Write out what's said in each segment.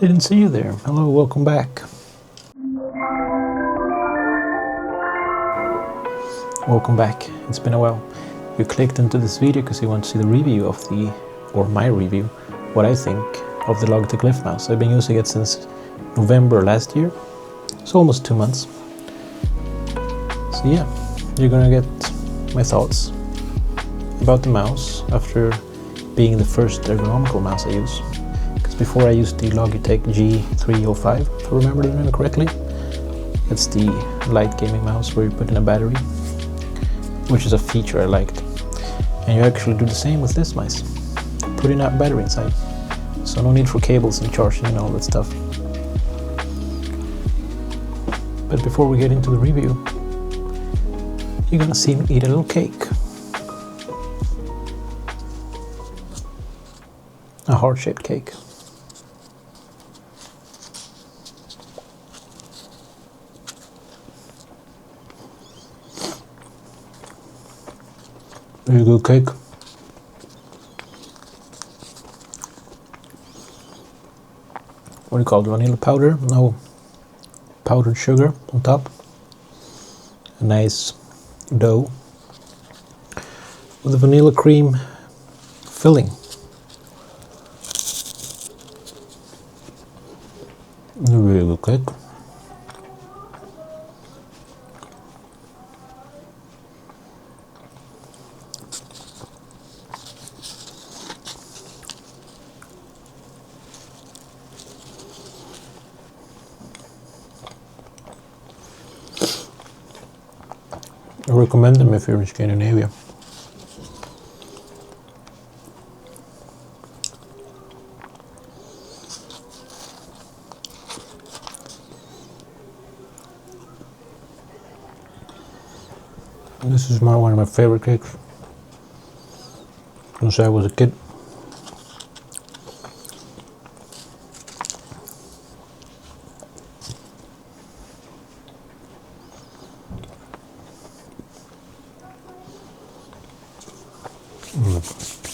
Didn't see you there. Hello, welcome back. Welcome back. It's been a while. You clicked into this video because you want to see the review of my review, what I think of the Logitech LIFT mouse. I've been using it since November last year. It's almost 2 months. So yeah, you're gonna get my thoughts about the mouse after being the first ergonomical mouse I use. Because before I used the Logitech G305, if I remember the name correctly. It's the light gaming mouse where you put in a battery, which is a feature I liked. And you actually do the same with this mouse. Put in a battery inside. So no need for cables and charging and all that stuff. But before we get into the review, you're gonna see me eat a little cake. A heart-shaped cake. Very good cake. What do you call it? Vanilla powder? No. Powdered sugar on top. A nice dough with a vanilla cream filling. A really good cake. I recommend them if you're in Scandinavia. This is one of my favorite cakes since I was a kid.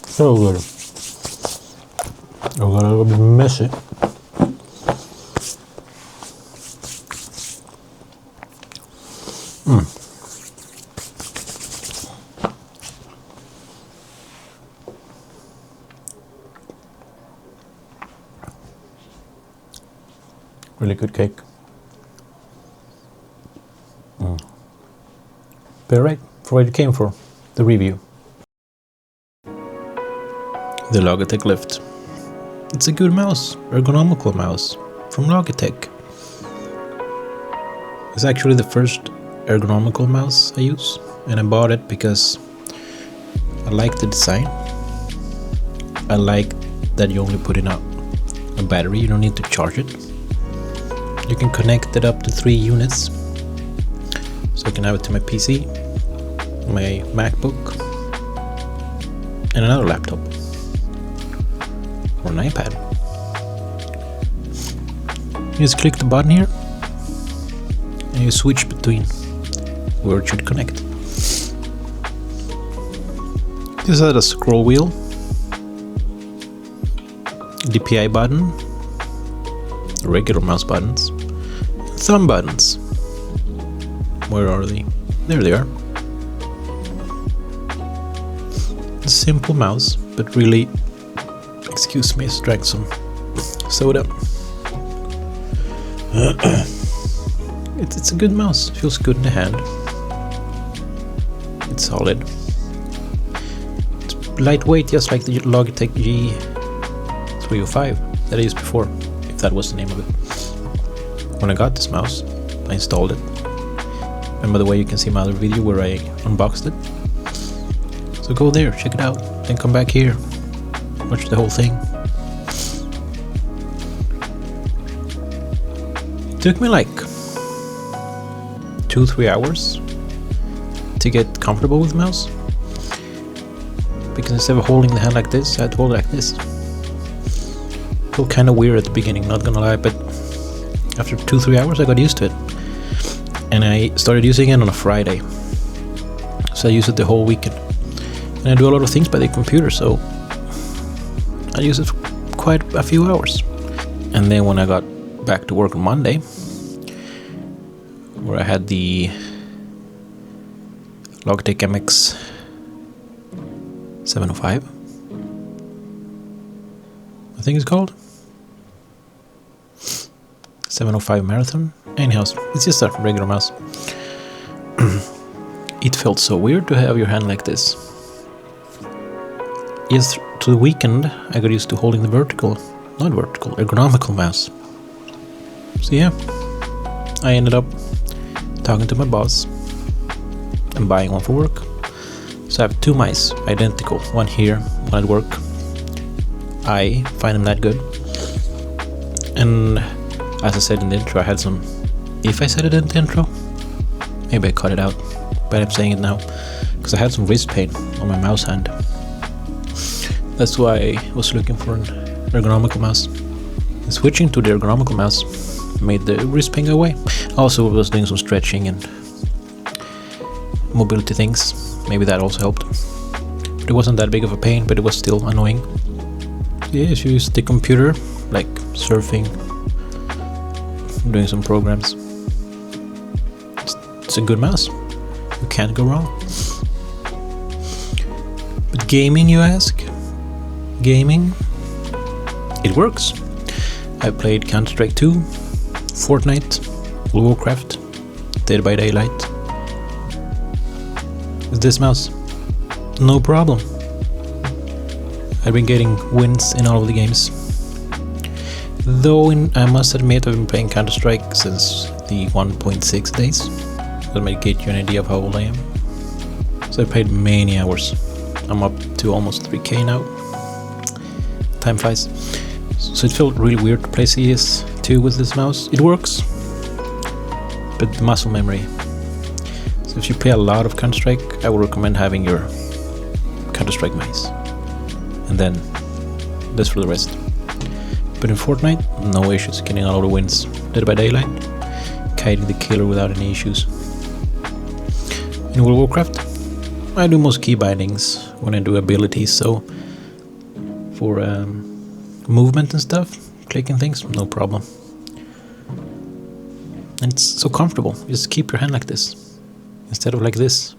So good. I got a little bit messy. Really good cake. But right, for what it came for, the review. The Logitech LIFT. It's a good mouse, ergonomical mouse from Logitech. It's actually the first ergonomical mouse I use, and I bought it because I like the design. I like that you only put in a battery, you don't need to charge it. You can connect it up to 3 units, so I can have it to my PC, my MacBook, and another laptop. Or an iPad. You just click the button here and you switch between where it should connect. This has a scroll wheel, DPI button, regular mouse buttons, thumb buttons. Where are they? There they are. A simple mouse, but really, excuse me, I drank some soda. It's a good mouse, feels good in the hand. It's solid. It's lightweight, just like the Logitech G305 that I used before, if that was the name of it. When I got this mouse, I installed it. And by the way, you can see my other video where I unboxed it. So go there, check it out, then come back here. Watch the whole thing. It took me like 2-3 hours to get comfortable with the mouse. Because instead of holding the hand like this, I had to hold it like this. It felt kind of weird at the beginning, not gonna lie, but after 2-3 hours I got used to it. And I started using it on a Friday. So I used it the whole weekend. And I do a lot of things by the computer, so I use it for quite a few hours. And then when I got back to work on Monday, where I had the Logitech MX 705, I think it's called 705 Marathon. Anyhow, it's just a regular mouse. It felt so weird to have your hand like this. Yes, to the weekend I got used to holding the ergonomical mouse. So yeah, I ended up talking to my boss and buying one for work. So I have two mice, identical, one here, one at work. I find them that good. And as I said in the intro, I had some... If I said it in the intro, maybe I cut it out, but I'm saying it now because I had some wrist pain on my mouse hand. That's why I was looking for an ergonomical mouse. And switching to the ergonomical mouse made the wrist pain go away. Also, I was doing some stretching and mobility things. Maybe that also helped. But it wasn't that big of a pain, but it was still annoying. Yeah, if you use the computer, like surfing, doing some programs, it's a good mouse. You can't go wrong. But gaming, you ask? Gaming? It works. I played Counter-Strike 2, Fortnite, World of Warcraft, Dead by Daylight. With this mouse, no problem. I've been getting wins in all of the games. Though I must admit I've been playing Counter-Strike since the 1.6 days. That might get you an idea of how old I am. So I played many hours. I'm up to almost 3k now. Time flies. So it felt really weird to play CS2 with this mouse. It works, but the muscle memory. So if you play a lot of Counter-Strike, I would recommend having your Counter-Strike mice. And then this for the rest. But in Fortnite, no issues, getting a lot of wins. Dead by Daylight, kiting the killer without any issues. In World of Warcraft, I do most key bindings when I do abilities, so for movement and stuff, clicking things, no problem. And it's so comfortable. Just keep your hand like this instead of like this.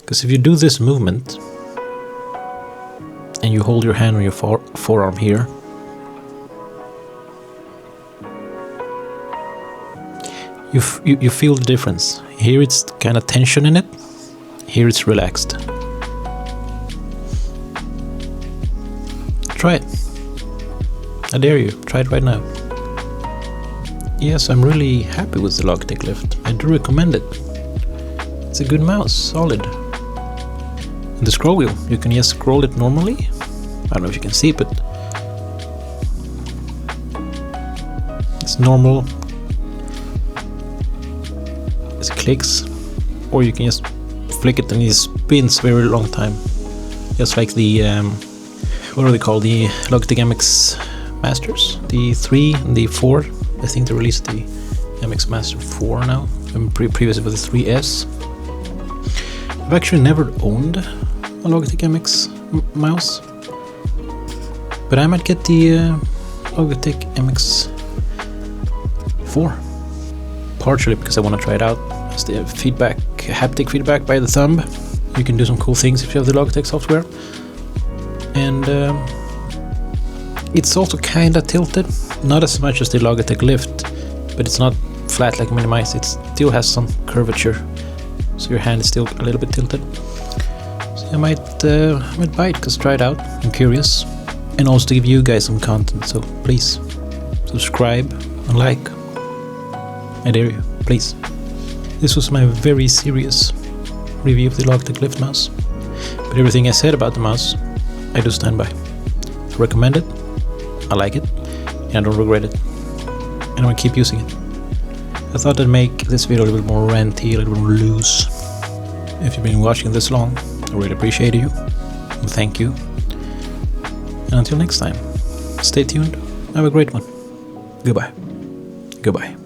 Because if you do this movement and you hold your hand on your forearm here, you feel the difference. Here it's kind of tension in it, here it's relaxed. Try it. I dare you, try it right now. Yes, I'm really happy with the Logitech LIFT. I do recommend it. It's a good mouse, solid. And the scroll wheel, you can just scroll it normally. I don't know if you can see, but it's normal. It clicks, or you can just flick it and it spins very long time. Just like the, what are they called? The Logitech MX Masters, the 3 and the 4. I think they released the MX Master 4 now, and previously with the 3S. I've actually never owned a Logitech MX mouse, but I might get the Logitech MX 4, partially because I want to try it out. It's the feedback, haptic feedback by the thumb. You can do some cool things if you have the Logitech software, and it's also kinda tilted, not as much as the Logitech LIFT, but it's not flat like many mice. It still has some curvature, so your hand is still a little bit tilted. So I might buy it, cause try it out. I'm curious, and also to give you guys some content. So please subscribe and like. I dare you, please. This was my very serious review of the Logitech LIFT mouse, but everything I said about the mouse, I do stand by. I recommend it, I like it, and I don't regret it, and I'm gonna keep using it. I thought I'd make this video a little bit more ranty, a little bit more loose. If you've been watching this long, I really appreciate you, and thank you. And until next time, stay tuned, have a great one. Goodbye. Goodbye.